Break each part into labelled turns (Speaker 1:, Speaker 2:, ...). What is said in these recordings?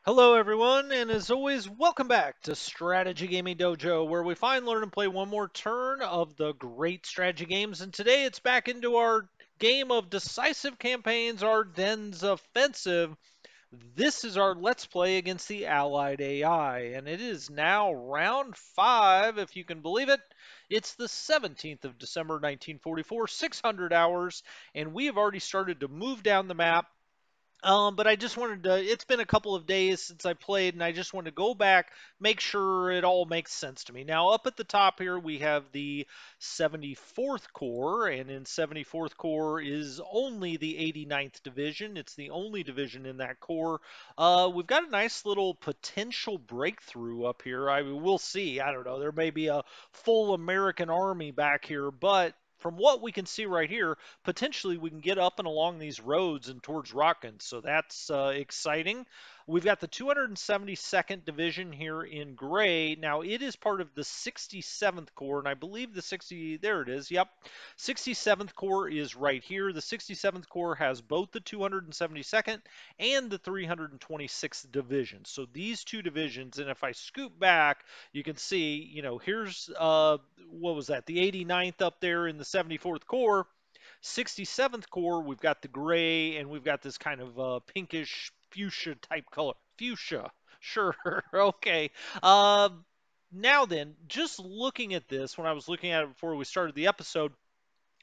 Speaker 1: Hello, everyone, and as always, welcome back to Strategy Gaming Dojo, where we find, learn, and play one more turn of the great strategy games. And today it's back into our game of Decisive Campaigns, Ardennes Offensive. This is our Let's Play against the Allied AI, and it is now round 5, if you can believe it. It's the 17th of December, 1944, 600 hours, and we have already started to move down the map. But I just wanted to, it's been a couple of days since I played, and I just wanted to go back, make sure it all makes sense to me. Now, up at the top here, we have the 74th Corps, and in 74th Corps is only the 89th Division. It's the only division in that corps. We've got a nice little potential breakthrough up here. We'll see. I don't know. There may be a full American army back here, but from what we can see right here, potentially we can get up and along these roads and towards Rockin. So that's exciting. We've got the 272nd Division here in gray. Now it is part of the 67th Corps, and I believe the 60, there it is, yep. 67th Corps is right here. The 67th Corps has both the 272nd and the 326th Division. So these two divisions, and if I scoop back, you can see, here's, what was that, the 89th up there in the 74th Corps. 67th Corps, we've got the gray, and we've got this kind of pinkish fuchsia type color. Fuchsia, sure, okay. Uh, Now then, just looking at this, when I was looking at it before we started the episode,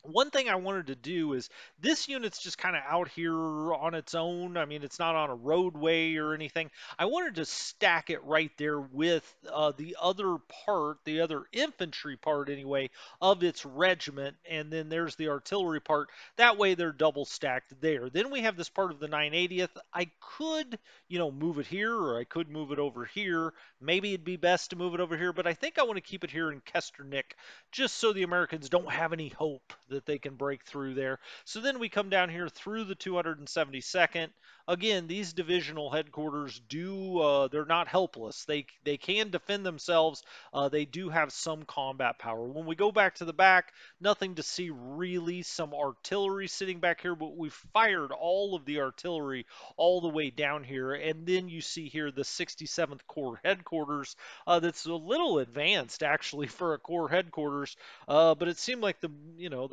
Speaker 1: one thing I wanted to do is this unit's just kind of out here on its own. I mean, it's not on a roadway or anything. I wanted to stack it right there with the other part, the other infantry part anyway, of its regiment. And then there's the artillery part. That way they're double stacked there. Then we have this part of the 980th. I could, move it here, or I could move it over here. Maybe it'd be best to move it over here, but I think I want to keep it here in Kesternick just so the Americans don't have any hope that they can break through there. So then we come down here through the 272nd. Again, these divisional headquarters they're not helpless. They can defend themselves. They do have some combat power. When we go back to the back, nothing to see really. Some artillery sitting back here, but we've fired all of the artillery all the way down here. And then you see here the 67th Corps headquarters that's a little advanced actually for a Corps headquarters, but it seemed like the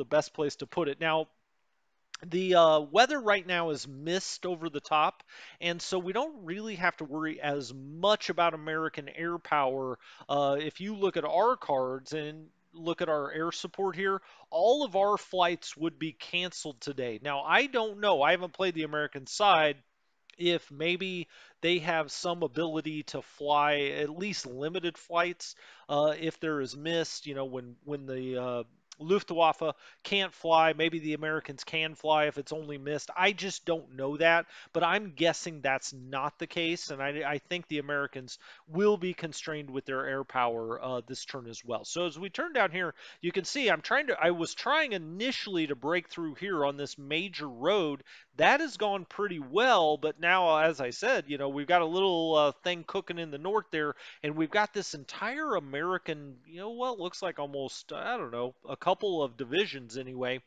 Speaker 1: best place to put it. Now, the weather right now is mist over the top, and so we don't really have to worry as much about American air power. If you look at our cards and look at our air support here, all of our flights would be canceled today. Now, I don't know. I haven't played the American side if maybe they have some ability to fly at least limited flights if there is mist, when the Luftwaffe can't fly, maybe the Americans can fly if it's only mist. I just don't know that, but I'm guessing that's not the case, and I think the Americans will be constrained with their air power this turn as well. So as we turn down here, you can see I was trying initially to break through here on this major road. That has gone pretty well, but now, as I said, we've got a little thing cooking in the north there, and we've got this entire American, what looks like almost, I don't know, a couple of divisions anyway,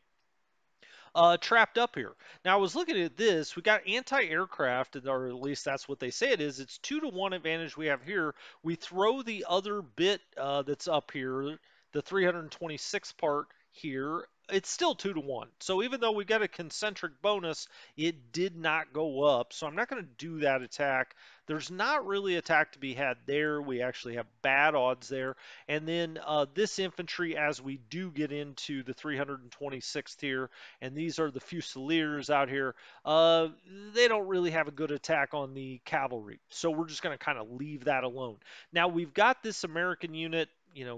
Speaker 1: trapped up here. Now, I was looking at this. We got anti-aircraft, or at least that's what they say it is. It's 2-to-1 advantage we have here. We throw the other bit that's up here, the 326 part here. It's still 2-to-1. So even though we got a concentric bonus, it did not go up. So I'm not going to do that attack. There's not really attack to be had there. We actually have bad odds there. And then this infantry, as we do get into the 326th here, and these are the Fusiliers out here. Uh, they don't really have a good attack on the cavalry, so we're just going to kind of leave that alone. Now we've got this American unit,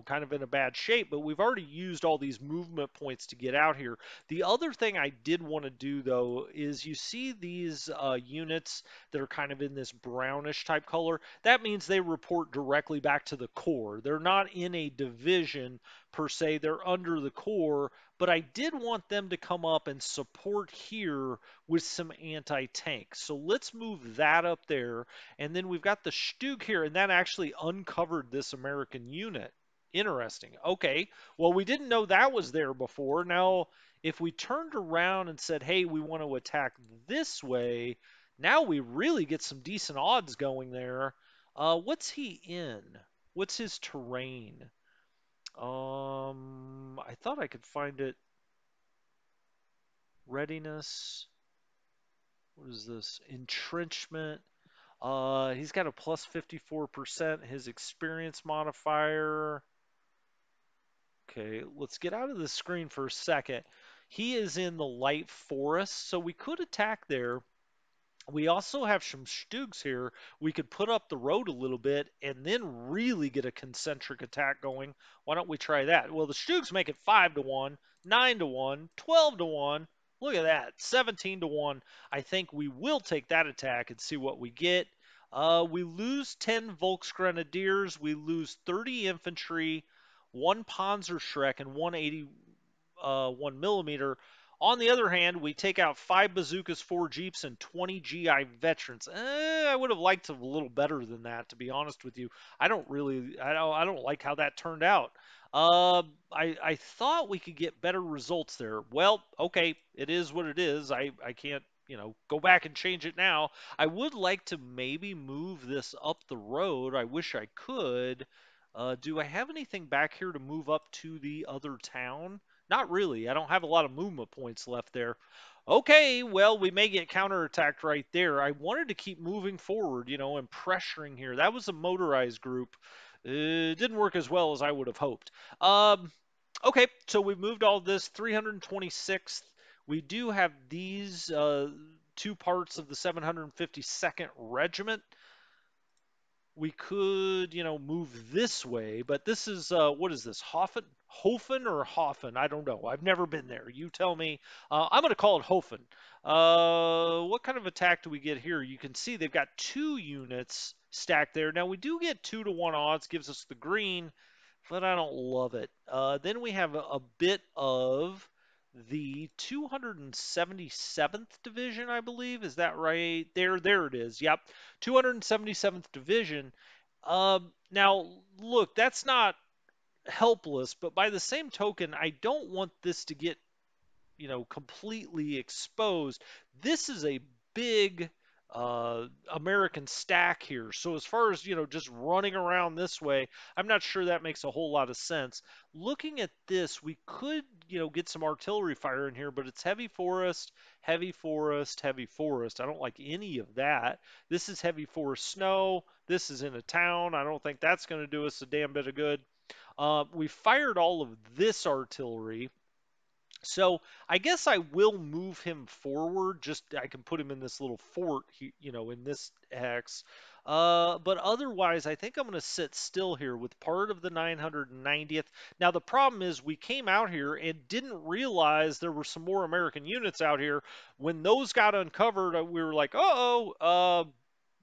Speaker 1: kind of in a bad shape, but we've already used all these movement points to get out here. The other thing I did want to do, though, is you see these units that are kind of in this brownish type color. That means they report directly back to the Corps. They're not in a division per se, they're under the Corps, but I did want them to come up and support here with some anti-tank. So let's move that up there. And then we've got the Stug here, and that actually uncovered this American unit. Interesting. Okay. Well, we didn't know that was there before. Now, if we turned around and said, hey, we want to attack this way, Now we really get some decent odds going there. What's he in? What's his terrain? I thought I could find it. Readiness. What is this? Entrenchment. He's got a plus 54%. His experience modifier. Okay, let's get out of the screen for a second. He is in the light forest, so we could attack there. We also have some Stugs here. We could put up the road a little bit and then really get a concentric attack going. Why don't we try that? Well, the Stugs make it 5 to 1, 9 to 1, 12 to 1. Look at that, 17 to 1. I think we will take that attack and see what we get. We lose 10 Volksgrenadiers. We lose 30 infantry, 1 Panzer and 180 1 millimeter. On the other hand, we take out 5 bazookas, 4 jeeps, and 20 GI veterans. I would have liked a little better than that, to be honest with you. I don't like how that turned out. I thought we could get better results there. Well, okay, it is what it is. I can't, go back and change it now. I would like to maybe move this up the road. I wish I could. Do I have anything back here to move up to the other town? Not really. I don't have a lot of movement points left there. Okay, well, we may get counterattacked right there. I wanted to keep moving forward, and pressuring here. That was a motorized group. It didn't work as well as I would have hoped. Okay, so we've moved all this 326th. We do have these two parts of the 752nd Regiment. We could, move this way, but this is what is this? Hofen or Hoffen? I don't know. I've never been there. You tell me. I'm going to call it Hofen. What kind of attack do we get here? You can see they've got 2 units stacked there. Now we do get 2 to 1 odds, gives us the green, but I don't love it. Then we have a bit of the 277th Division, I believe. Is that right? There it is. Yep, 277th Division. Now, look, that's not helpless, but by the same token, I don't want this to get completely exposed. This is a big American stack here. So as far as, just running around this way, I'm not sure that makes a whole lot of sense. Looking at this, we could, get some artillery fire in here, but it's heavy forest, heavy forest, heavy forest. I don't like any of that. This is heavy forest snow. This is in a town. I don't think that's going to do us a damn bit of good. We fired all of this artillery. So I guess I will move him forward. Just I can put him in this little fort, in this hex. But otherwise, I think I'm going to sit still here with part of the 990th. Now the problem is we came out here and didn't realize there were some more American units out here. When those got uncovered, we were like, uh-oh,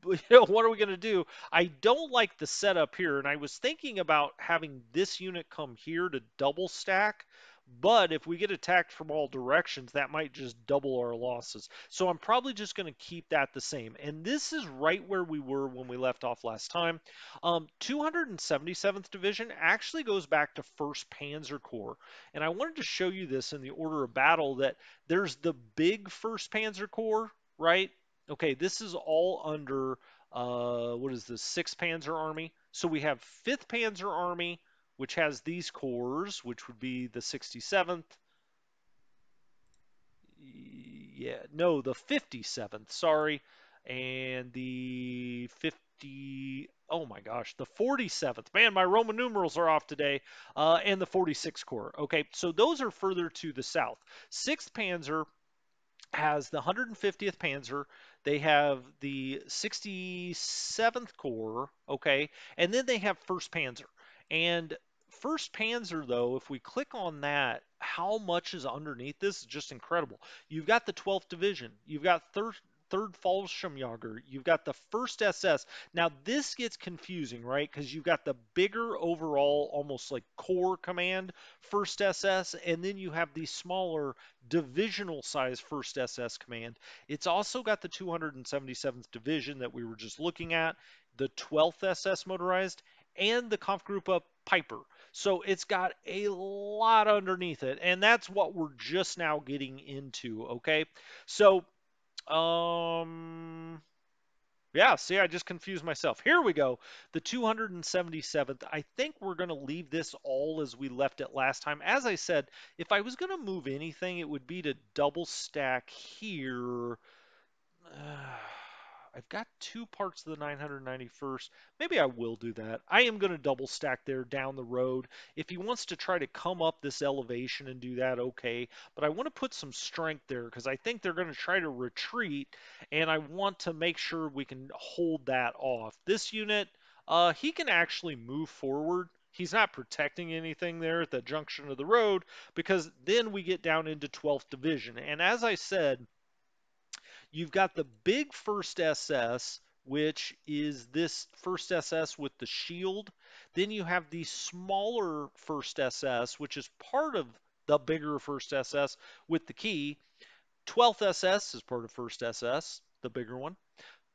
Speaker 1: what are we going to do? I don't like the setup here, and I was thinking about having this unit come here to double stack. But if we get attacked from all directions, that might just double our losses. So I'm probably just going to keep that the same. And this is right where we were when we left off last time. 277th Division actually goes back to 1st Panzer Corps. And I wanted to show you this in the order of battle that there's the big 1st Panzer Corps, right? Okay, this is all under, what is this, 6th Panzer Army. So we have 5th Panzer Army, which has these corps, which would be the 67th. Yeah, no, the 57th, sorry. And the 50, oh my gosh, the 47th. Man, my Roman numerals are off today. And the 46th Corps. Okay, so those are further to the south. 6th Panzer has the 150th Panzer. They have the 67th Corps, okay, and then they have 1st Panzer. And 1st Panzer, though, if we click on that, how much is underneath this is just incredible. You've got the 12th Division, you've got 3rd Fallschirmjäger, you've got the 1st SS. Now, this gets confusing, right? Because you've got the bigger overall, almost like Corps Command 1st SS, and then you have the smaller divisional size 1st SS Command. It's also got the 277th Division that we were just looking at, the 12th SS Motorized, and the Kampfgruppe Piper. So it's got a lot underneath it, and that's what we're just now getting into, okay? So Yeah, see, I just confused myself. Here we go. The 277th. I think we're going to leave this all as we left it last time. As I said, if I was going to move anything, it would be to double stack here. I've got two parts of the 991st. Maybe I will do that. I am going to double stack there down the road. If he wants to try to come up this elevation and do that, okay. But I want to put some strength there because I think they're going to try to retreat, and I want to make sure we can hold that off. This unit, he can actually move forward. He's not protecting anything there at the junction of the road because then we get down into 12th Division. And as I said, you've got the big first SS, which is this first SS with the shield. Then you have the smaller first SS, which is part of the bigger first SS with the key. 12th SS is part of first SS, the bigger one.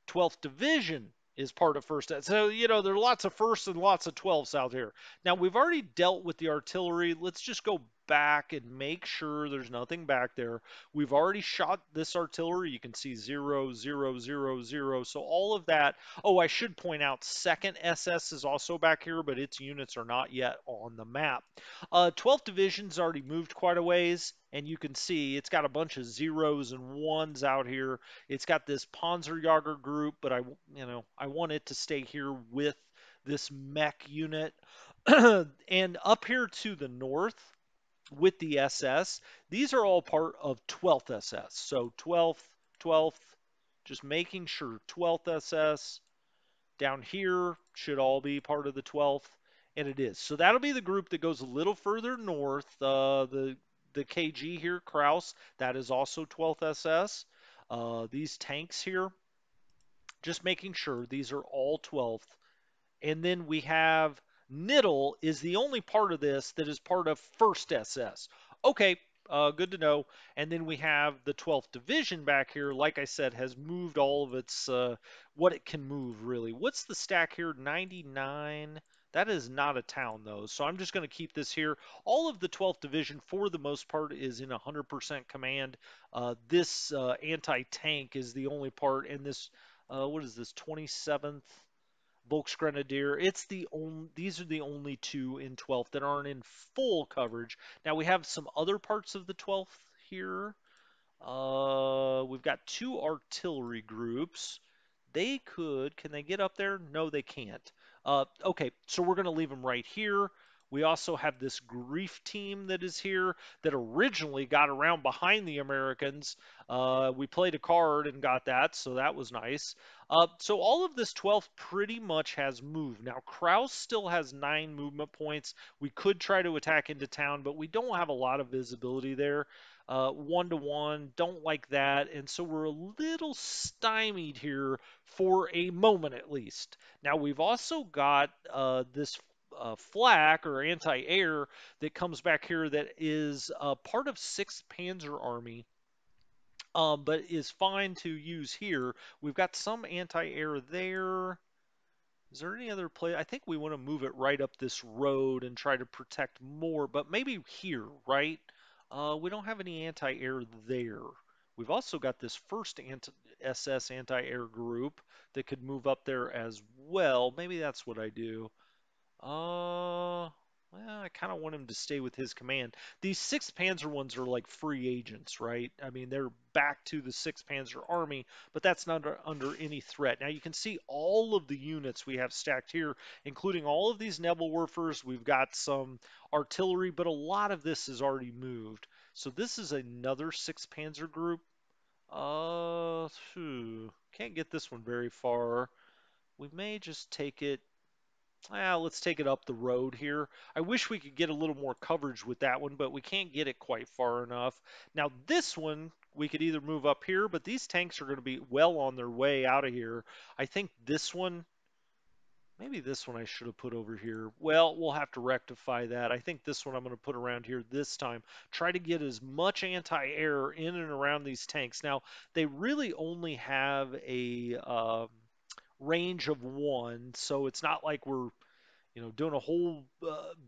Speaker 1: 12th Division is part of first. So, there are lots of firsts and lots of 12s out here. Now, we've already dealt with the artillery. Let's just go back and make sure there's nothing back there. We've already shot this artillery. You can see 0, 0, 0, 0. So all of that. Oh, I should point out, second SS is also back here, but its units are not yet on the map. 12th Division's already moved quite a ways, and you can see it's got a bunch of zeros and ones out here. It's got this Panzer group, but I want it to stay here with this mech unit. And up here to the north with the SS, these are all part of 12th SS. So 12th, 12th, just making sure 12th SS down here should all be part of the 12th, and it is. So that'll be the group that goes a little further north. The KG here, Kraus, that is also 12th SS. These tanks here, just making sure these are all 12th. And then we have Niddle is the only part of this that is part of 1st SS. Okay, good to know. And then we have the 12th Division back here, like I said, has moved all of its, what it can move, really. What's the stack here? 99. That is not a town, though, so I'm just going to keep this here. All of the 12th Division, for the most part, is in 100% command. This anti-tank is the only part, and this, what is this, 27th? Volksgrenadier. It's the only; these are the only two in 12th that aren't in full coverage. Now we have some other parts of the 12th here. We've got two artillery groups. Can they get up there? No, they can't. Okay, so we're going to leave them right here. We also have this grief team that is here that originally got around behind the Americans. We played a card and got that, so that was nice. So all of this 12th pretty much has moved. Now, Kraus still has 9 movement points. We could try to attack into town, but we don't have a lot of visibility there. 1-to-1, don't like that. And so we're a little stymied here for a moment at least. Now, we've also got this flak or anti-air that comes back here that is part of 6th Panzer Army, but is fine to use here. We've got some anti-air there. Is there any other play? I think we want to move it right up this road and try to protect more, but maybe here, right? We don't have any anti-air there. We've also got this first SS anti-air group that could move up there as well. Maybe that's what I do. Well, I kind of want him to stay with his command. These 6th Panzer ones are like free agents, right? I mean, they're back to the 6th Panzer Army, but that's not under any threat. Now, you can see all of the units we have stacked here, including all of these Nebelwerfers. We've got some artillery, but a lot of this is already moved. So this is another 6th Panzer group. Can't get this one very far. We may just take it. Let's take it up the road here. I wish we could get a little more coverage with that one, but we can't get it quite far enough. Now, this one, we could either move up here, but these tanks are going to be well on their way out of here. I think this one, maybe this one I should have put over here. Well, we'll have to rectify that. I think this one I'm going to put around here this time. Try to get as much anti-air in and around these tanks. Now, they really only have a range of 1, so it's not like we're doing a whole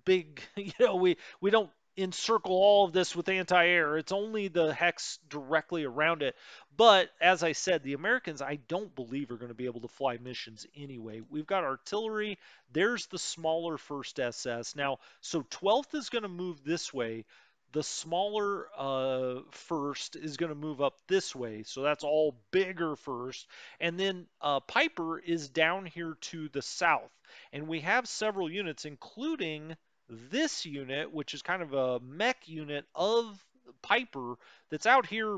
Speaker 1: big, we don't encircle all of this with anti-air. It's only the hex directly around it. But as I said, the Americans, I don't believe, are going to be able to fly missions anyway. We've got artillery. There's the smaller first SS. Now, so 12th is going to move this way. The smaller first is going to move up this way. So that's all bigger first. And then Piper is down here to the south. And we have several units, including this unit, which is kind of a mech unit of Piper that's out here,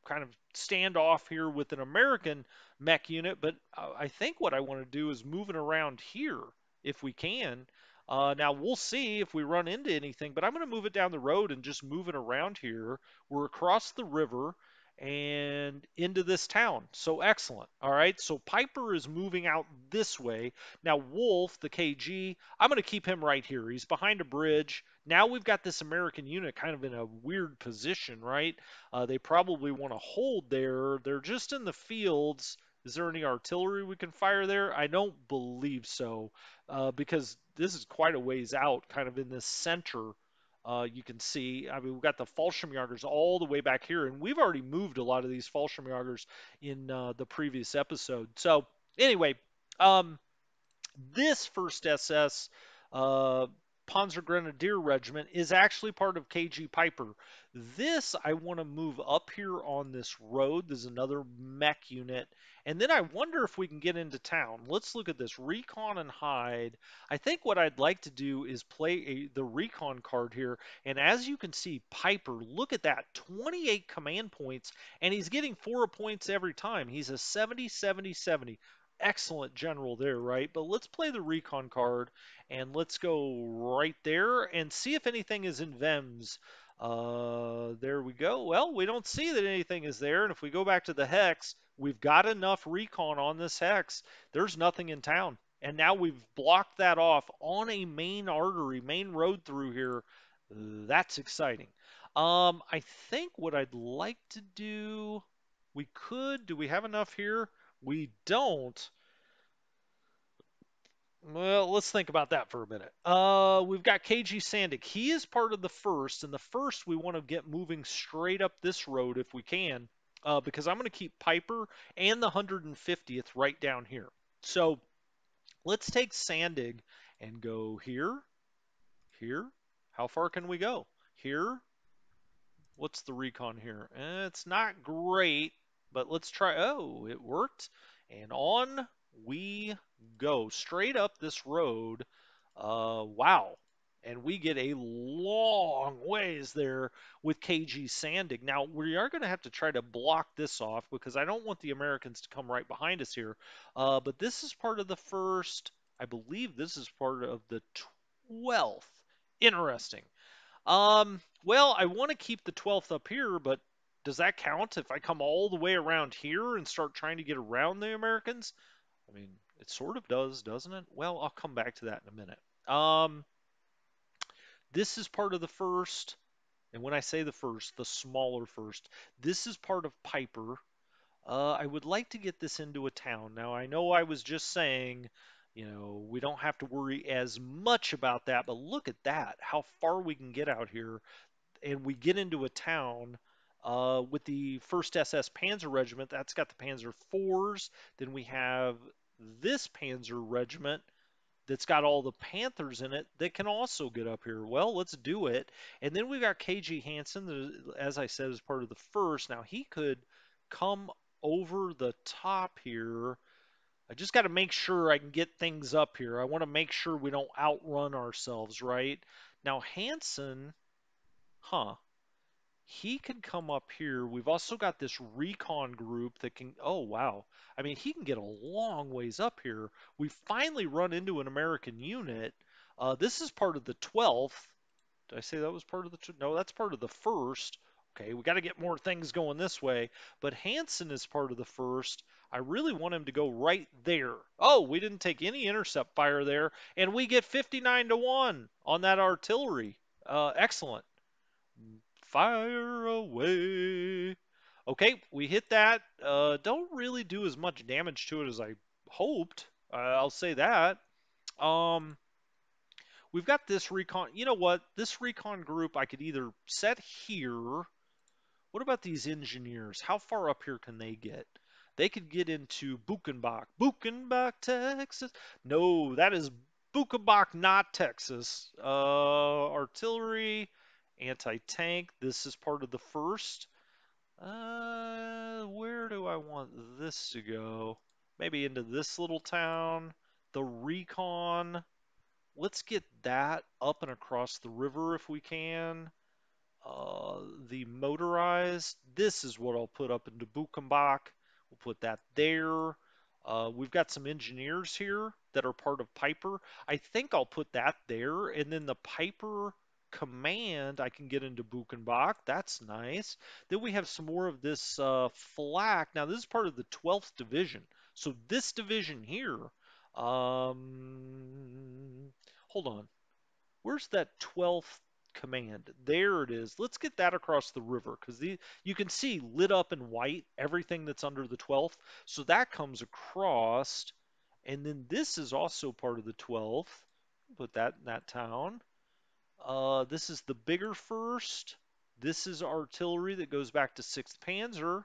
Speaker 1: kind of standoff here with an American mech unit. But I think what I want to do is move it around here if we can. Now we'll see if we run into anything, but I'm going to move it down the road and just move it around here. We're across the river and into this town. So excellent. All right. So Piper is moving out this way. Now Wolf, the KG, I'm going to keep him right here. He's behind a bridge. Now we've got this American unit kind of in a weird position, right? They probably want to hold there. They're just in the fields. Is there any artillery we can fire there? I don't believe so, because this is quite a ways out, kind of in this center. You can see, I mean, we've got the Fallschirmjägers all the way back here, and we've already moved a lot of these Fallschirmjägers in the previous episode. So anyway, um, this first SS uh, Panzer Grenadier Regiment is actually part of KG Piper. This I want to move up here on this road. There's another mech unit. And then I wonder if we can get into town. Let's look at this. Recon and hide. I think what I'd like to do is play the recon card here. And as you can see, Piper, look at that. 28 command points, and he's getting 4 points every time. He's a 70, 70, 70. Excellent general there, right? But let's play the recon card and let's go right there and see if anything is in Vems. There we go. Well, we don't see that anything is there. And if we go back to the hex, we've got enough recon on this hex. There's nothing in town. And now we've blocked that off on a main artery, main road through here. That's exciting. I think what I'd like to do, do we have enough here? We don't. Well, let's think about that for a minute. We've got KG Sandick. He is part of the first, and the first we want to get moving straight up this road if we can, because I'm going to keep Piper and the 150th right down here. So let's take Sandig and go here, here. How far can we go? Here. What's the recon here? It's not great, but let's try. Oh, it worked. And on we go. Straight up this road. Wow. And we get a long ways there with KG Sandig. Now, we are going to have to try to block this off because I don't want the Americans to come right behind us here. But this is part of the first. I believe this is part of the 12th. Interesting. Well, I want to keep the 12th up here, but does that count if I come all the way around here and start trying to get around the Americans? I mean, it sort of does, doesn't it? Well, I'll come back to that in a minute. This is part of the first, and when I say the first, the smaller first, this is part of Piper. I would like to get this into a town. Now, I know I was just saying, we don't have to worry as much about that, but look at that, how far we can get out here. And we get into a town with the 1st SS Panzer Regiment. That's got the Panzer IVs. Then we have this Panzer Regiment that's got all the Panthers in it that can also get up here. Well, let's do it. And then we've got KG Hansen, that, as I said, is part of the first. Now, he could come over the top here. I just got to make sure I can get things up here. I want to make sure we don't outrun ourselves, right? Now, Hansen, huh? He can come up here. We've also got this recon group that can, oh wow. I mean, he can get a long ways up here. We finally run into an American unit. This is part of the 12th. Did I say that was part of the, no, that's part of the first. Okay, we got to get more things going this way. But Hansen is part of the first. I really want him to go right there. Oh, we didn't take any intercept fire there. And we get 59 to 1 on that artillery. Excellent. Fire away. Okay, we hit that. Don't really do as much damage to it as I hoped. I'll say that. Um, We've got this recon. You know what? This recon group I could either set here. What about these engineers? How far up here can they get? They could get into Buchenbach. Buchenbach, Texas. No, that is Buchenbach, not Texas. Artillery, anti-tank. This is part of the first. Where do I want this to go? Maybe into this little town. The recon. Let's get that up and across the river if we can. The motorized, this is what I'll put up into Buchenbach. We'll put that there. We've got some engineers here that are part of Piper. I think I'll put that there. And then the Piper command, I can get into Buchenbach. That's nice. Then we have some more of this flak. Now, this is part of the 12th Division. So this division here, hold on. Where's that 12th command? There it is. Let's get that across the river because you can see lit up in white everything that's under the 12th. So that comes across. And then this is also part of the 12th. Put that in that town. This is the bigger first. This is artillery that goes back to 6th Panzer.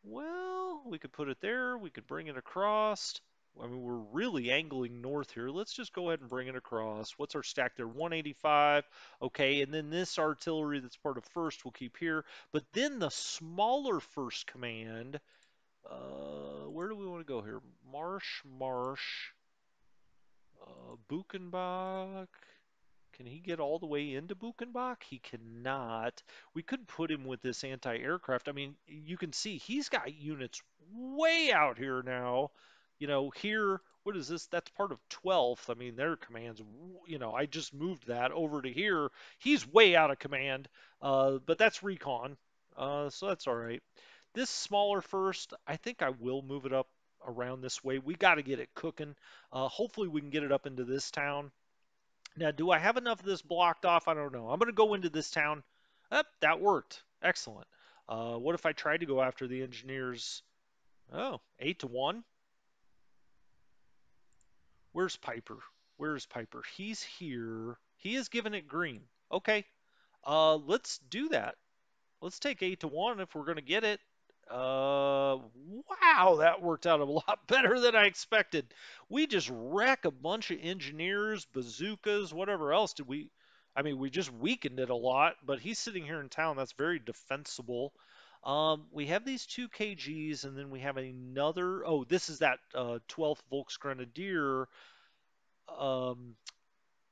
Speaker 1: Well, we could put it there. We could bring it across. I mean, we're really angling north here. Let's just go ahead and bring it across. What's our stack there? 185. Okay, and then this artillery that's part of first we'll keep here. But then the smaller first command, where do we want to go here? Marsh, Buchenbach. Can he get all the way into Buchenbach? He cannot. We could put him with this anti-aircraft. I mean, you can see he's got units way out here now. You know, here, what is this? That's part of 12th. I mean, their commands, I just moved that over to here. He's way out of command, but that's recon, so that's all right. This smaller first, I think I will move it up around this way. We got to get it cooking. Hopefully, we can get it up into this town. Now, do I have enough of this blocked off? I don't know. I'm going to go into this town. That worked. Excellent. What if I tried to go after the engineers? Oh, 8 to 1. Where's Piper? Where's Piper? He's here. He is giving it green. Okay. Let's do that. Let's take 8 to 1 if we're going to get it. Wow, that worked out a lot better than I expected. We just wreck a bunch of engineers, bazookas, whatever else did we? I mean, we just weakened it a lot, but he's sitting here in town. That's very defensible. We have these 2 kgs, and then we have another. Oh, this is that 12th Volksgrenadier um,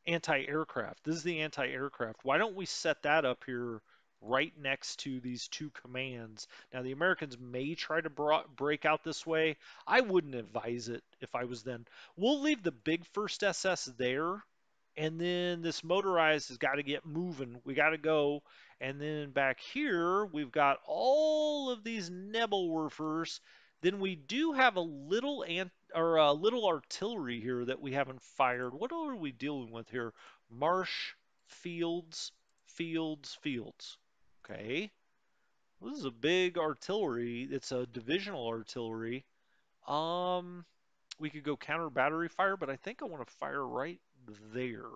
Speaker 1: anti-aircraft. This is the anti-aircraft. Why don't we set that up here right next to these 2 commands? Now, the Americans may try to break out this way. I wouldn't advise it if I was them. We'll leave the big first SS there, and then this motorized has got to get moving. We got to go. And then back here, we've got all of these Nebelwerfers. Then we do have a little or a little artillery here that we haven't fired. What are we dealing with here? Marsh, fields. Okay. This is a big artillery. It's a divisional artillery. Um, we could go counter battery fire, but I think I want to fire right there.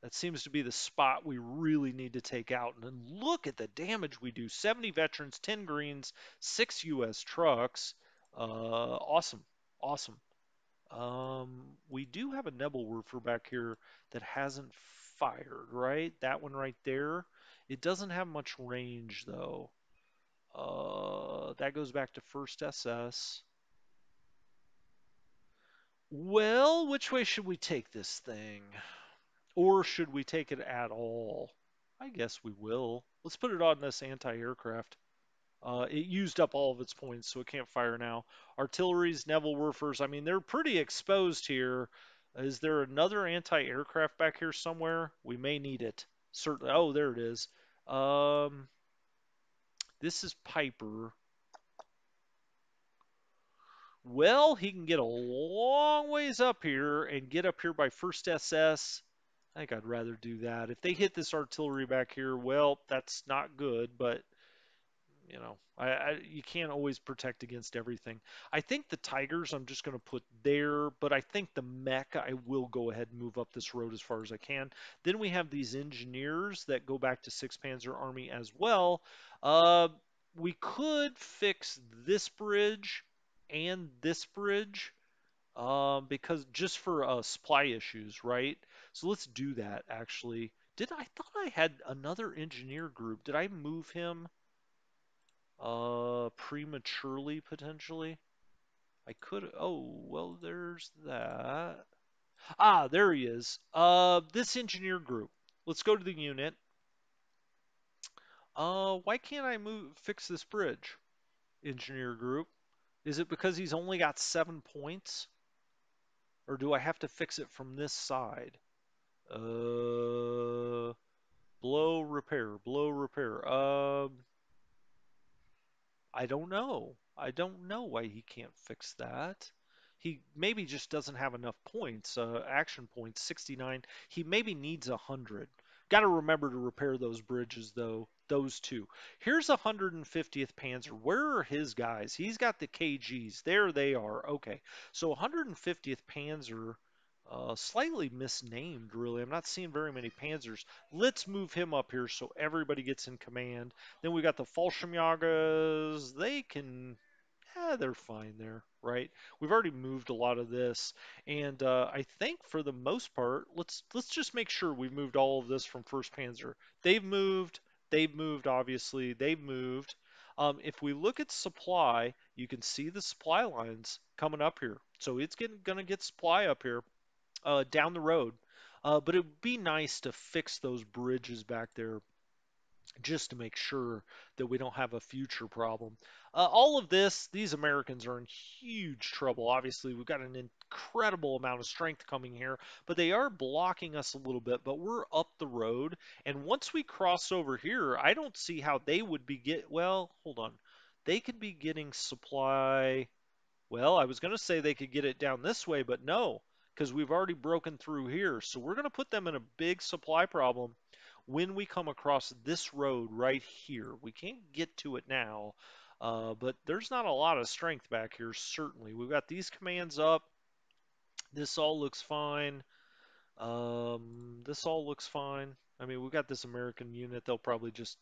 Speaker 1: That seems to be the spot we really need to take out. And then look at the damage we do. 70 veterans, 10 greens, 6 U.S. trucks. Awesome. Awesome. We do have a Nebelwerfer back here that hasn't fired, right? That one right there. It doesn't have much range, though. That goes back to first SS. Well, which way should we take this thing? Or should we take it at all? I guess we will. Let's put it on this anti-aircraft. It used up all of its points, so it can't fire now. Artilleries, Nebelwerfers, I mean, they're pretty exposed here. Is there another anti-aircraft back here somewhere? We may need it. Certainly. Oh, there it is. Um, this is Piper. Well, he can get a long ways up here and get up here by first SS. I think I'd rather do that. If they hit this artillery back here, well, that's not good, but you can't always protect against everything. I think the Tigers I'm just going to put there, but I think the mech I will go ahead and move up this road as far as I can. Then we have these engineers that go back to 6th Panzer Army as well. Uh, we could fix this bridge and this bridge because just for supply issues, right? So let's do that actually. I thought I had another engineer group. Did I move him prematurely potentially? I could. Oh, well, there's that. Ah, there he is. This engineer group. Let's go to the unit. Why can't I fix this bridge? Engineer group. Is it because he's only got 7 points? Or do I have to fix it from this side? Uh, blow repair, blow repair. I don't know. I don't know why he can't fix that. He maybe just doesn't have enough points, action points, 69. He maybe needs 100. Got to remember to repair those bridges, though. Those two. Here's 150th Panzer. Where are his guys? He's got the KGs. There they are. Okay. So 150th Panzer, slightly misnamed, really. I'm not seeing very many Panzers. Let's move him up here so everybody gets in command. Then we got the Fallschirmjägers. They're fine there, right? We've already moved a lot of this, and I think for the most part, let's just make sure we've moved all of this from First Panzer. They've moved. They've moved. Obviously, they've moved. If we look at supply, you can see the supply lines coming up here. So it's gonna get supply up here down the road. But it would be nice to fix those bridges back there just to make sure that we don't have a future problem. All of this, these Americans are in huge trouble. Obviously, we've got an incredible amount of strength coming here, but they are blocking us a little bit. But we're up the road, and once we cross over here, I don't see how they would be well, hold on. They could be getting supply. Well, I was going to say they could get it down this way, but no, because we've already broken through here. So we're going to put them in a big supply problem when we come across this road right here. We can't get to it now, but there's not a lot of strength back here, certainly. We've got these commands up. This all looks fine. This all looks fine. I mean, we've got this American unit. They'll probably just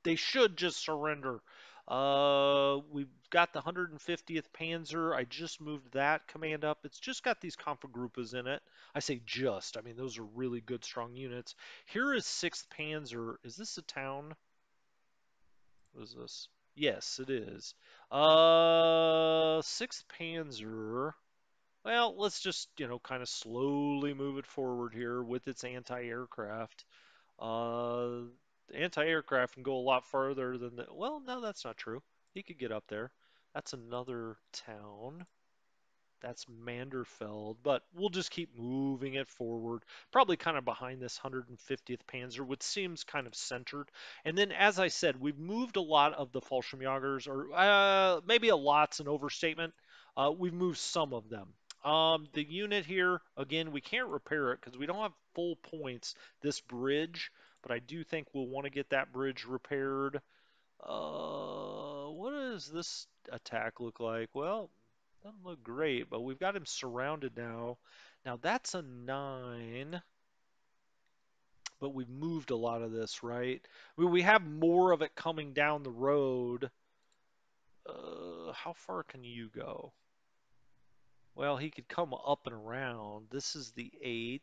Speaker 1: they should just surrender. We've got the 150th Panzer. I just moved that command up. It's just got these Kampfgruppes in it. I say just. I mean, those are really good, strong units. Here is 6th Panzer. Is this a town? What is this? Yes, it is. 6th Panzer. Well, let's just, kind of slowly move it forward here with its anti-aircraft. Uh, Anti-aircraft can go a lot farther than the. Well, no, that's not true. He could get up there. That's another town. That's Manderfeld, but we'll just keep moving it forward, probably kind of behind this 150th Panzer, which seems kind of centered. And then, as I said, we've moved a lot of the Fallschirmjägers, or maybe a lot's an overstatement. We've moved some of them. The unit here, again, we can't repair it because we don't have full points, this bridge, but I do think we'll want to get that bridge repaired. What does this attack look like? Well, doesn't look great, but we've got him surrounded now. Now that's a 9, but we've moved a lot of this, right? We have more of it coming down the road. How far can you go? Well, he could come up and around. This is the 8th.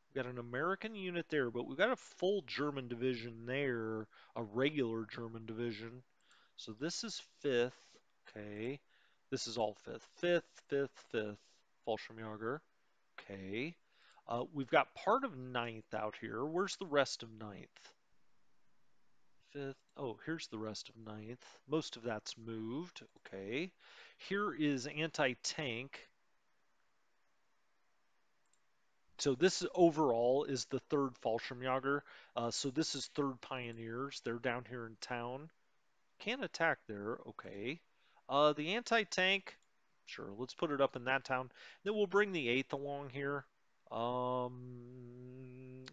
Speaker 1: We've got an American unit there, but we've got a full German division there, a regular German division. So this is 5th. Okay. This is all 5th. 5th, 5th, 5th. Fallschirmjäger. Okay. We've got part of 9th out here. Where's the rest of 9th? 5th. Oh, here's the rest of 9th. Most of that's moved. Okay. Here is anti-tank. So this overall is the 3rd Fallschirmjäger. So this is 3rd Pioneers. They're down here in town. Can't attack there. Okay. The anti-tank. Sure, let's put it up in that town. Then we'll bring the 8th along here.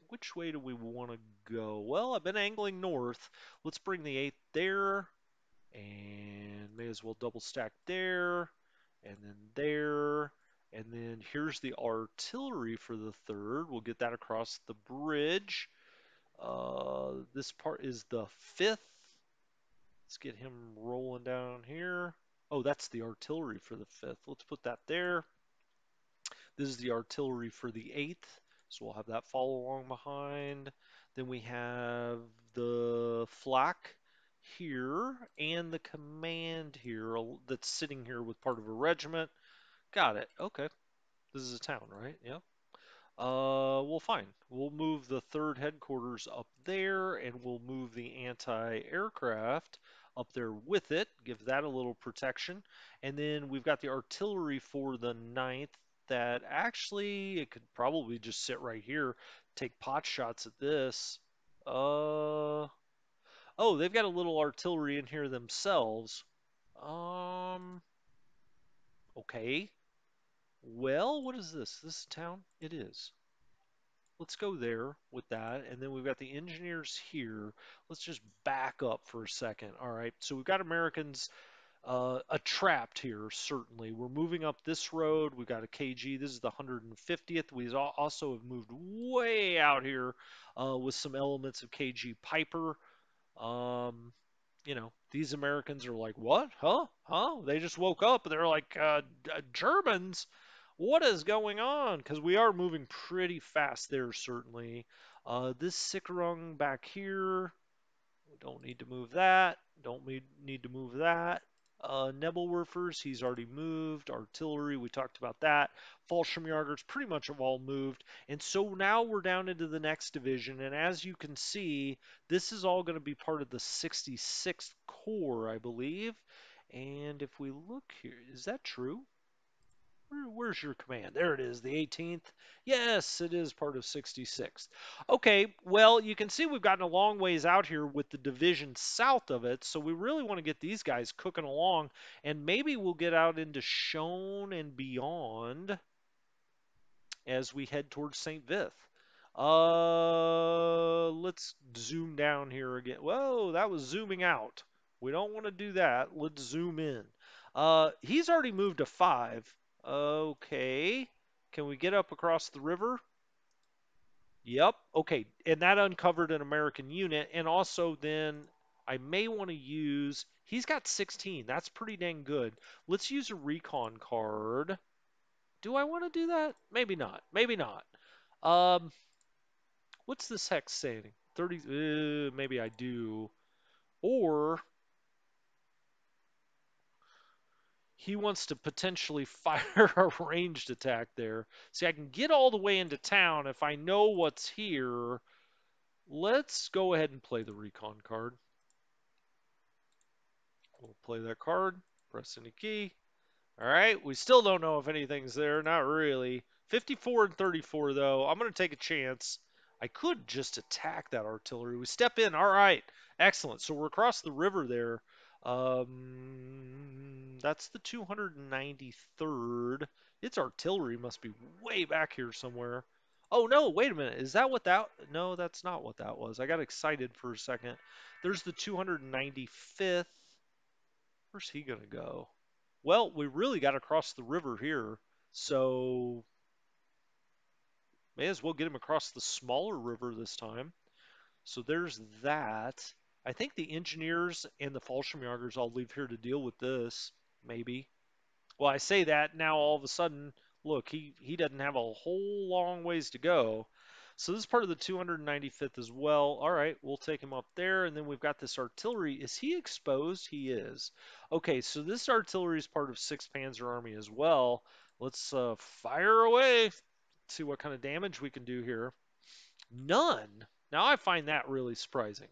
Speaker 1: Which way do we want to go? Well, I've been angling north. Let's bring the 8th there. And may as well double stack there, and then there. And then here's the artillery for the third. We'll get that across the bridge. This part is the fifth. Let's get him rolling down here. Oh, that's the artillery for the fifth. Let's put that there. This is the artillery for the eighth. So we'll have that follow along behind. Then we have the flak here and the command here that's sitting here with part of a regiment. Got it. Okay. This is a town, right? Yeah. Well, fine. We'll move the third headquarters up there, and we'll move the anti-aircraft up there with it, give that a little protection. And then we've got the artillery for the ninth that actually it could probably just sit right here, take pot shots at this. Oh, they've got a little artillery in here themselves. Um, okay. Well, what is this? This is town? It is. Let's go there with that. And then we've got the engineers here. Let's just back up for a second. All right. So we've got Americans trapped here, certainly. We're moving up this road. We've got a KG. This is the 150th. We also have moved way out here with some elements of KG Piper. Um, these Americans are like, what? Huh? Huh? They just woke up and they're like, Germans? What is going on? Because we are moving pretty fast there, certainly. This Sikarung back here, we don't need to move that. Don't need to move that. Nebelwerfers, he's already moved. Artillery, we talked about that. Fallschirmjägers pretty much have all moved. And so now we're down into the next division. And as you can see, this is all going to be part of the 66th Corps, I believe. And if we look here, is that true? Where's your command? There it is, the 18th. Yes, it is part of 66th. Okay, well, you can see we've gotten a long ways out here with the division south of it, so we really want to get these guys cooking along, and maybe we'll get out into Schoen and beyond as we head towards St. Vith. Let's zoom down here again. Whoa, that was zooming out. We don't want to do that. Let's zoom in. He's already moved to 5. Okay. Can we get up across the river? Yep. Okay. And that uncovered an American unit. And also then I may want to use, he's got 16. That's pretty dang good. Let's use a recon card. Do I want to do that? Maybe not. Maybe not. Um, what's this hex saying? 30, maybe I do. Or he wants to potentially fire a ranged attack there. See, I can get all the way into town if I know what's here. Let's go ahead and play the recon card. We'll play that card, press any key. All right, we still don't know if anything's there. Not really. 54 and 34, though. I'm going to take a chance. I could just attack that artillery. We step in. All right. Excellent. So we're across the river there. That's the 293rd. Its artillery must be way back here somewhere. Oh, no. Wait a minute. Is that what that... No, that's not what that was. I got excited for a second. There's the 295th. Where's he going to go? Well, we really got to cross the river here, so may as well get him across the smaller river this time. So there's that. I think the engineers and the Fallschirmjägers I'll leave here to deal with this, maybe. Well, I say that now all of a sudden, look, he doesn't have a whole long ways to go. So this is part of the 295th as well. All right, we'll take him up there, and then we've got this artillery. Is he exposed? He is. Okay, so this artillery is part of 6th Panzer Army as well. Let's fire away. See what kind of damage we can do here. None. Now I find that really surprising.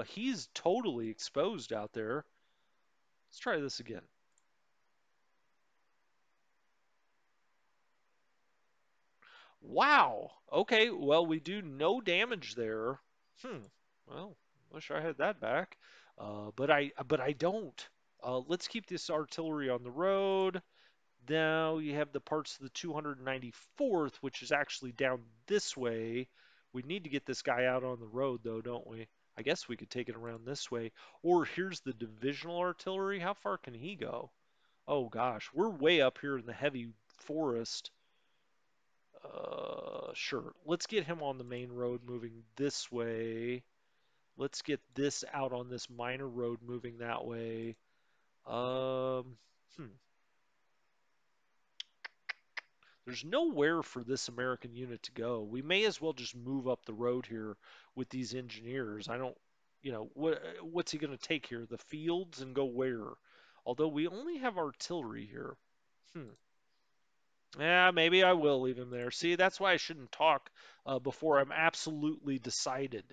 Speaker 1: He's totally exposed out there. Let's try this again. Wow. Okay, well, we do no damage there. Well, wish I had that back. But I don't. Let's keep this artillery on the road. Now you have the parts of the 294th, which is actually down this way. We need to get this guy out on the road, though, don't we? I guess we could take it around this way. Or here's the divisional artillery. How far can he go? Oh gosh, we're way up here in the heavy forest. Sure. Let's get him on the main road moving this way. Let's get this out on this minor road moving that way. Um, hmm. There's nowhere for this American unit to go. We may as well just move up the road here with these engineers. I don't, what's he going to take here? The fields and go where? Although we only have artillery here. Hmm. Yeah, maybe I will leave him there. See, that's why I shouldn't talk before I'm absolutely decided.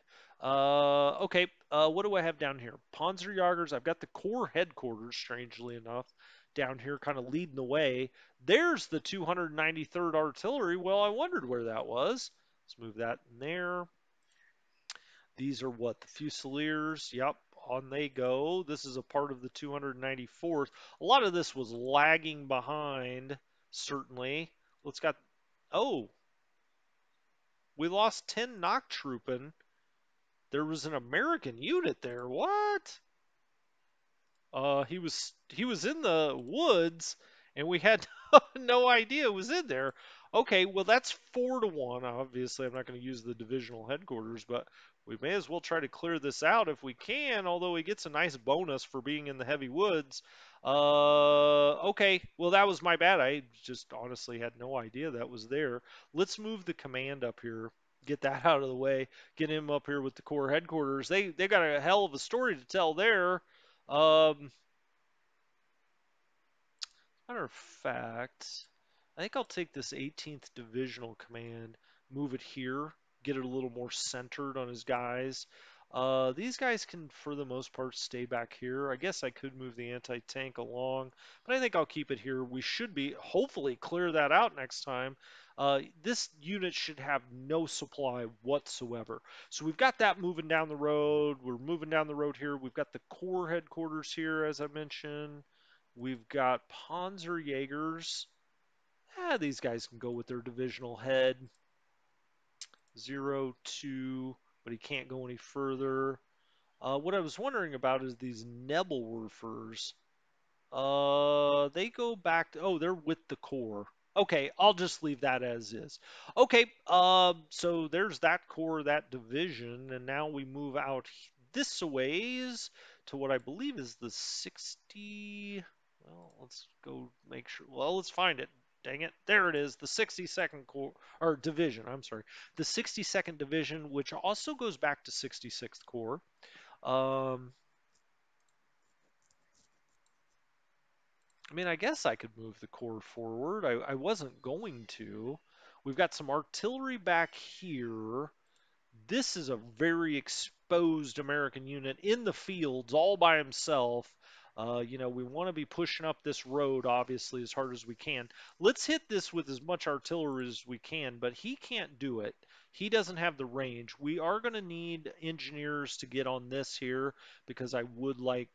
Speaker 1: Okay, what do I have down here? Panzerjägers. I've got the Corps headquarters, strangely enough, down here kind of leading the way. There's the 293rd Artillery. Well, I wondered where that was. Let's move that in there. These are what? The Fusiliers. Yep, on they go. This is a part of the 294th. A lot of this was lagging behind, certainly. Let's got. Oh, we lost 10 Nachtruppen. There was an American unit there. What? He was in the woods, and we had no idea it was in there. Okay, well that's 4-1. Obviously, I'm not going to use the divisional headquarters, but we may as well try to clear this out if we can. Although he gets a nice bonus for being in the heavy woods. Okay, well that was my bad. I just honestly had no idea that was there. Let's move the command up here. Get that out of the way. Get him up here with the Corps headquarters. They got a hell of a story to tell there. Um, Matter of fact, I think I'll take this 18th Divisional Command, move it here, get it a little more centered on his guys. These guys can, for the most part, stay back here. I guess I could move the anti-tank along, but I think I'll keep it here. We should be, hopefully, clear that out next time. This unit should have no supply whatsoever. So we've got that moving down the road. We're moving down the road here. We've got the Corps headquarters here, as I mentioned. We've got Panzerjägers. These guys can go with their divisional head. 0-2, but he can't go any further. What I was wondering about is these Nebelwerfers. They go back to, oh, they're with the Corps. Okay, I'll just leave that as is. Okay, so there's that Corps, that division, and now we move out this a ways to what I believe is the 60. Well, let's go make sure. Well, let's find it. Dang it. There it is, the 62nd Corps, or division, I'm sorry. The 62nd Division, which also goes back to 66th Corps. Um, I mean, I guess I could move the Corps forward. I wasn't going to. We've got some artillery back here. This is a very exposed American unit in the fields all by himself. We want to be pushing up this road, obviously, as hard as we can. Let's hit this with as much artillery as we can, but he can't do it. He doesn't have the range. We are going to need engineers to get on this here because I would like,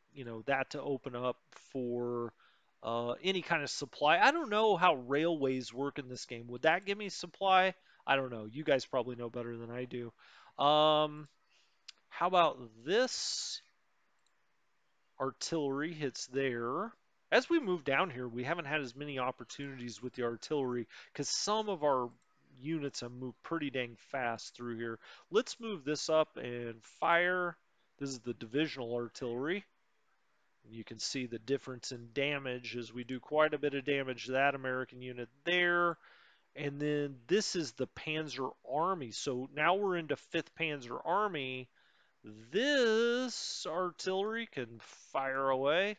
Speaker 1: that to open up for any kind of supply. I don't know how railways work in this game. Would that give me supply? I don't know. You guys probably know better than I do. How about this? Artillery hits there. As we move down here, we haven't had as many opportunities with the artillery because some of our units have moved pretty dang fast through here. Let's move this up and fire. This is the divisional artillery. You can see the difference in damage as we do quite a bit of damage to that American unit there. And then this is the Panzer Army. So now we're into 5th Panzer Army. This artillery can fire away.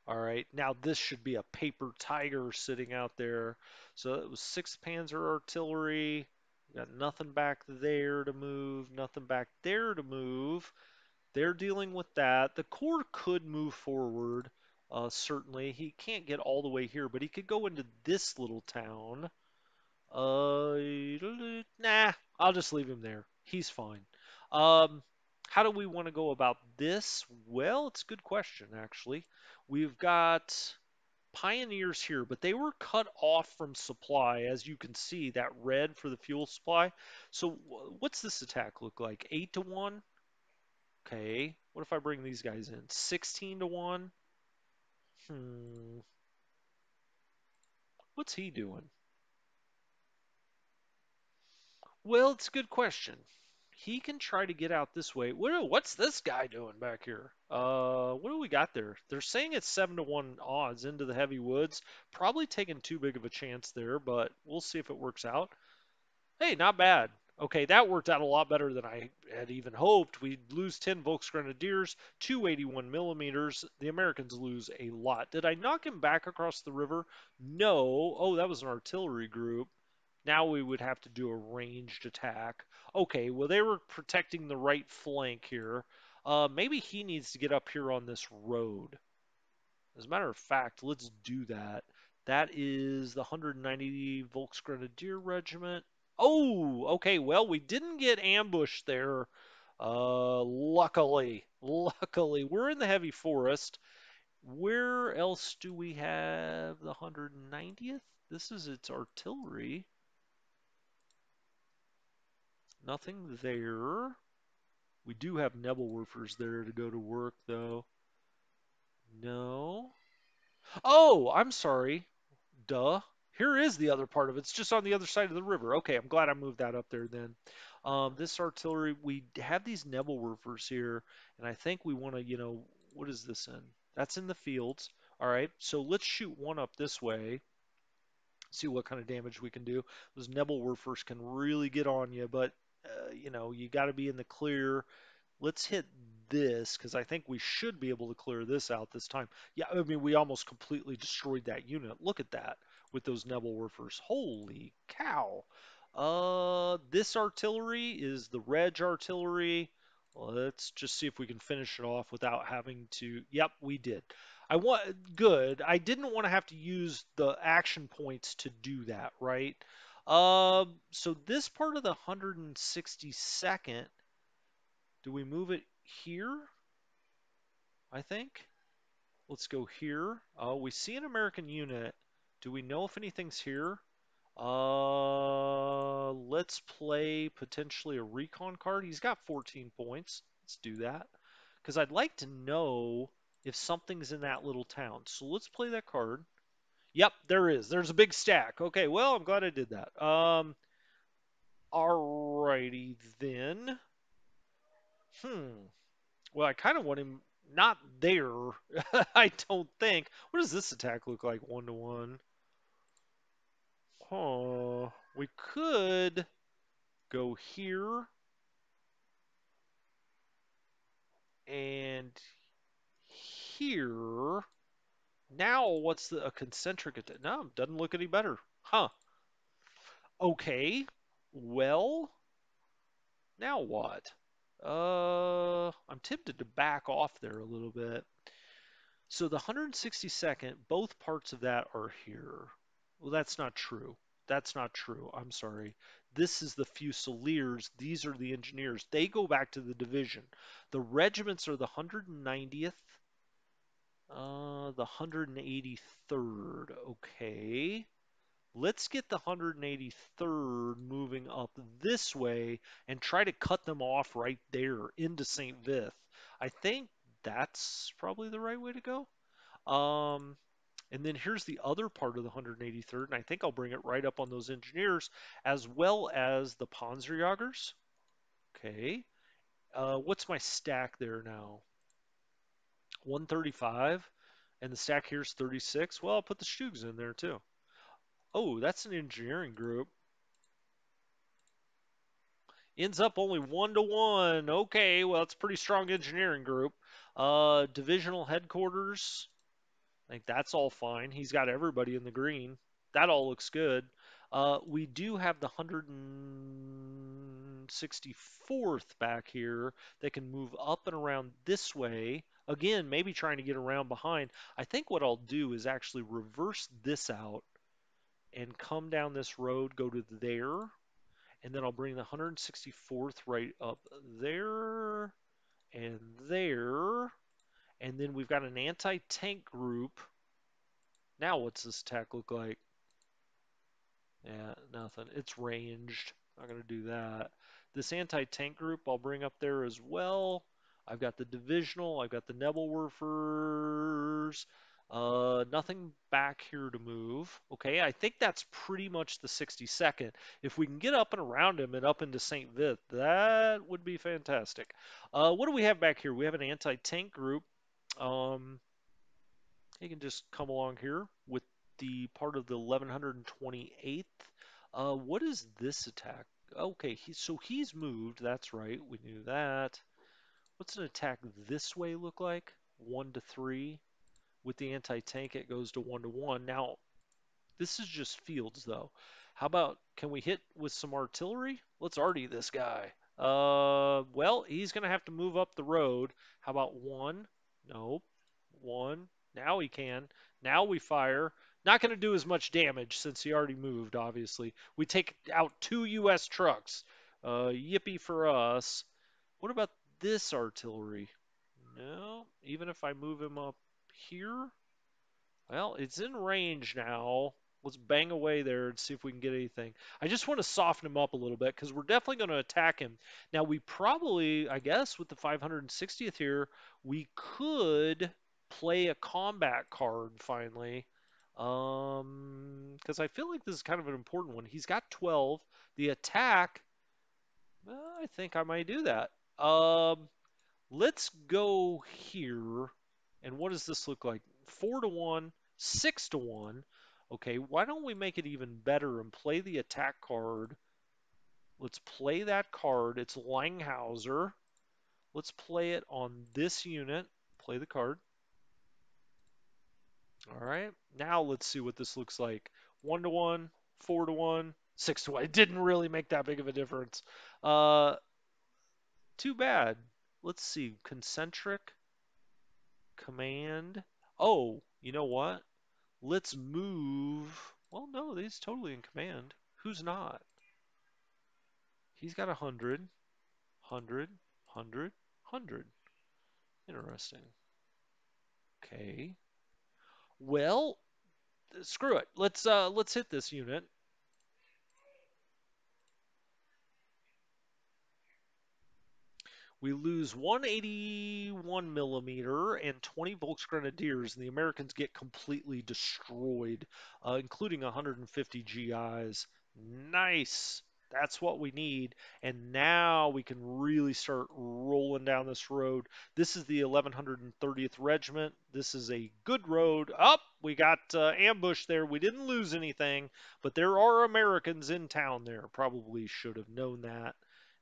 Speaker 1: All right, now this should be a paper tiger sitting out there. So it was 6th Panzer Artillery. Got nothing back there to move, nothing back there to move. They're dealing with that. The Corps could move forward, certainly. He can't get all the way here, but he could go into this little town. Uh, nah, I'll just leave him there. He's fine. Um, how do we want to go about this? Well, it's a good question, actually. We've got Pioneers here, but they were cut off from supply, as you can see, that red for the fuel supply. So what's this attack look like? 8 to 1? Okay. What if I bring these guys in? 16 to 1? Hmm. What's he doing? Well, it's a good question. He can try to get out this way. What's this guy doing back here? What do we got there? They're saying it's 7 to 1 odds into the heavy woods. Probably taking too big of a chance there, but we'll see if it works out. Hey, not bad. Okay, that worked out a lot better than I had even hoped. We lose 10 Volksgrenadiers, 281 millimeters. The Americans lose a lot. Did I knock him back across the river? No. Oh, that was an artillery group. Now we would have to do a ranged attack. Okay, well, they were protecting the right flank here. Maybe he needs to get up here on this road. As a matter of fact, let's do that. That is the 190 Volksgrenadier Regiment. Oh, okay. Well, we didn't get ambushed there. Luckily, we're in the heavy forest. Where else do we have the 190th? This is its artillery. Nothing there. We do have Nebelwerfers there to go to work, though. No. Oh, I'm sorry. Duh. Here is the other part of it. It's just on the other side of the river. Okay, I'm glad I moved that up there then. This artillery, we have these Nebelwerfers here, and I think we want to, what is this in? That's in the fields. All right, so let's shoot one up this way, see what kind of damage we can do. Those Nebelwerfers can really get on you, but, you got to be in the clear. Let's hit this because I think we should be able to clear this out this time. Yeah, I mean, we almost completely destroyed that unit. Look at that with those Nebelwerfers. Holy cow. This artillery is the Reg artillery. Let's just see if we can finish it off without having to. Yep, we did. I want good. I didn't want to have to use the action points to do that, right? So this part of the 162nd, do we move it here? I think. Let's go here. We see an American unit. Do we know if anything's here? Let's play potentially a recon card. He's got 14 points. Let's do that. Because I'd like to know if something's in that little town. So let's play that card. Yep, there is. There's a big stack. Okay, well, I'm glad I did that. Alrighty then. Hmm. Well, I kind of want him not there. I don't think. What does this attack look like? 1 to 1. Huh. We could go here and here. Now, what's a concentric attack? No, doesn't look any better. Huh. Okay. Well, now what? I'm tempted to back off there a little bit. So the 162nd, both parts of that are here. Well, that's not true. That's not true. I'm sorry. This is the Fusiliers. These are the engineers. They go back to the division. The regiments are the 190th, the 183rd. Okay. Let's get the 183rd moving up this way and try to cut them off right there into St. Vith. I think that's probably the right way to go. And then here's the other part of the 183rd, and I think I'll bring it right up on those engineers, as well as the Panzerjagers. Okay. What's my stack there now? 135, and the stack here's 36. Well, I'll put the Stugs in there too. Oh, that's an engineering group. Ends up only 1 to 1. Okay, well, it's a pretty strong engineering group. Divisional headquarters. I think that's all fine. He's got everybody in the green. That all looks good. We do have the 164th back here that can move up and around this way. Again, maybe trying to get around behind. I think what I'll do is actually reverse this out and come down this road, go to there, and then I'll bring the 164th right up there and there. And then we've got an anti-tank group Now what's this attack look like? Yeah, nothing. It's ranged. Not going to do that. This anti-tank group I'll bring up there as well. I've got the divisional. I've got the Nebelwerfers. Nothing back here to move. Okay, I think that's pretty much the 62nd. If we can get up and around him and up into St. Vith, that would be fantastic. What do we have back here? We have an anti-tank group. Um, he can just come along here with the part of the 1128th. What is this attack? Okay, so he's moved. That's right. We knew that. What's an attack this way look like? 1 to 3. With the anti-tank, it goes to 1 to 1. Now, this is just fields, though. How about, can we hit with some artillery? Let's arty this guy. Well, he's going to have to move up the road. How about 1? Nope. 1. Now he can. Now we fire. Not going to do as much damage since he already moved, obviously. We take out 2 U.S. trucks. Yippee for us. What about this artillery? No. Even if I move him up here? Well, it's in range now. Let's bang away there and see if we can get anything. I just want to soften him up a little bit because we're definitely going to attack him. Now, we probably, I guess, with the 560th here, we could play a combat card finally. Because I feel like this is kind of an important one. He's got 12. The attack, I think I might do that. Let's go here. And what does this look like? 4 to 1, 6 to 1. Okay, why don't we make it even better and play the attack card? Let's play that card. It's Langhauser. Let's play it on this unit. Play the card. All right. Now let's see what this looks like. 1 to 1, 4 to 1, 6 to 1. It didn't really make that big of a difference. Uh, Too bad. Let's see. Concentric. Command. Oh, you know what? Let's move. Well, no, he's totally in command. Who's not? He's got 100, 100, 100, 100. Interesting. Okay. Well, screw it. Let's hit this unit. We lose 181 millimeter and 20 Volksgrenadiers, and the Americans get completely destroyed, including 150 GIs. Nice. That's what we need. And now we can really start rolling down this road. This is the 1130th Regiment. This is a good road. Up, we got ambushed there. We didn't lose anything, but there are Americans in town there. Probably should have known that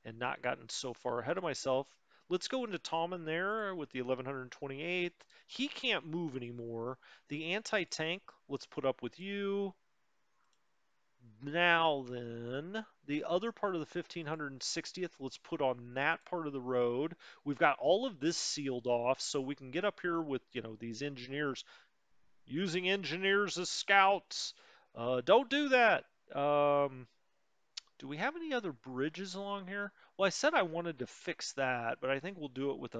Speaker 1: and not gotten so far ahead of myself. Let's go into Tommen there with the 1128th. He can't move anymore. The anti-tank, let's put up with you. Now then, the other part of the 1560th, let's put on that part of the road. We've got all of this sealed off, so we can get up here with, these engineers. Using engineers as scouts. Don't do that. Do we have any other bridges along here? Well, I said I wanted to fix that, but I think we'll do it with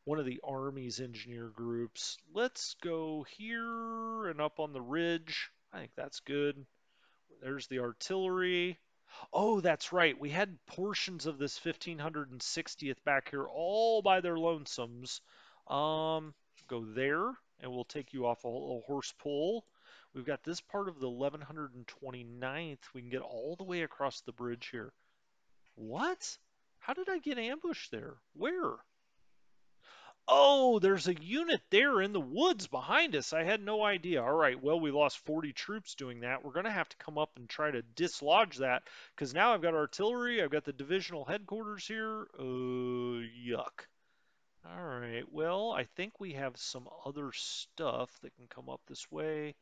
Speaker 1: one of the Army's engineer groups. Let's go here and up on the ridge. I think that's good. There's the artillery. Oh, that's right. We had portions of this 1560th back here all by their lonesomes. Um, Go there, and we'll take you off a horse pull. We've got this part of the 1129th. We can get all the way across the bridge here. What? How did I get ambushed there? Where? Oh, there's a unit there in the woods behind us. I had no idea. All right, well, we lost 40 troops doing that. We're going to have to come up and try to dislodge that because now I've got artillery. I've got the divisional headquarters here. Yuck. All right, well, I think we have some other stuff that can come up this way.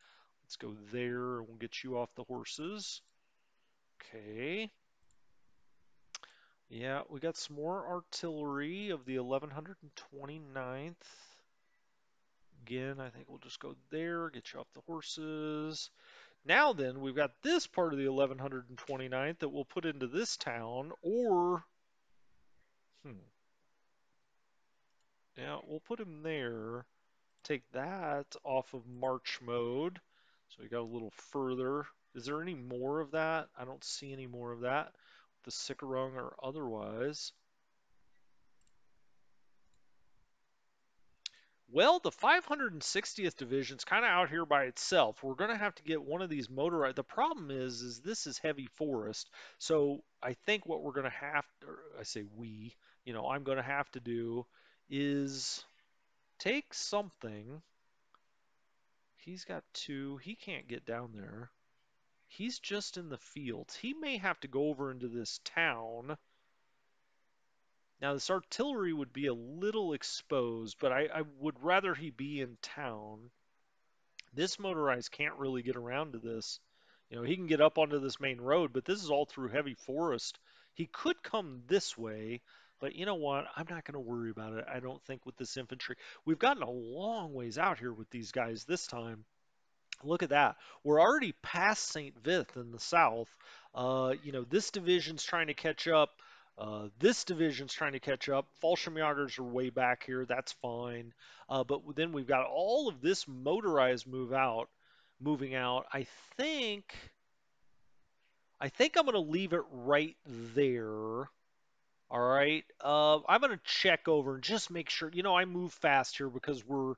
Speaker 1: Let's go there and we'll get you off the horses. Okay. Yeah, we got some more artillery of the 1129th. Again, I think we'll just go there, get you off the horses. Now then, we've got this part of the 1129th that we'll put into this town, or, yeah, we'll put him there. Take that off of march mode. So we got a little further. Is there any more of that? I don't see any more of that. The Sikarung or otherwise. Well, the 560th Division's kind of out here by itself. We're going to have to get one of these motorized. The problem is this is heavy forest. So I think what we're going to have, or I say we, I'm going to have to do is take something. He's got two. He can't get down there. He's just in the fields. He may have to go over into this town. Now, this artillery would be a little exposed, but I would rather he be in town. This motorized can't really get around to this. He can get up onto this main road, but this is all through heavy forest. He could come this way, but you know what? I'm not going to worry about it. I don't think with this infantry. We've gotten a long ways out here with these guys this time. Look at that. We're already past St. Vith in the south. This division's trying to catch up. This division's trying to catch up. Fallschirmjägers are way back here. That's fine. But then we've got all of this motorized moving out. I think I'm going to leave it right there. All right. I'm going to check over and just make sure. I move fast here because we're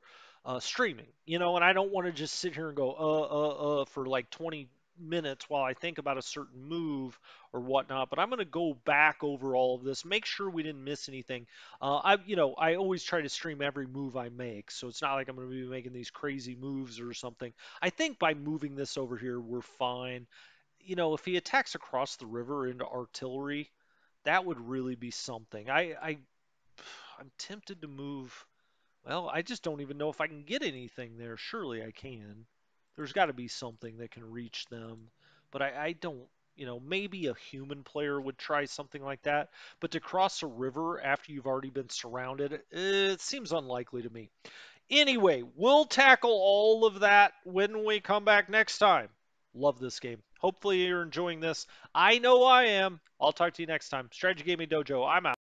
Speaker 1: streaming, and I don't want to just sit here and go, for like 20 minutes while I think about a certain move or whatnot. But I'm going to go back over all of this, make sure we didn't miss anything. I always try to stream every move I make. So it's not like I'm going to be making these crazy moves or something. I think by moving this over here, we're fine. If he attacks across the river into artillery, that would really be something. I'm tempted to move. Well, I just don't even know if I can get anything there. Surely I can. There's got to be something that can reach them. But I don't, maybe a human player would try something like that. But to cross a river after you've already been surrounded, it seems unlikely to me. Anyway, we'll tackle all of that when we come back next time. Love this game. Hopefully you're enjoying this. I know I am. I'll talk to you next time. Strategy Gaming Dojo, I'm out.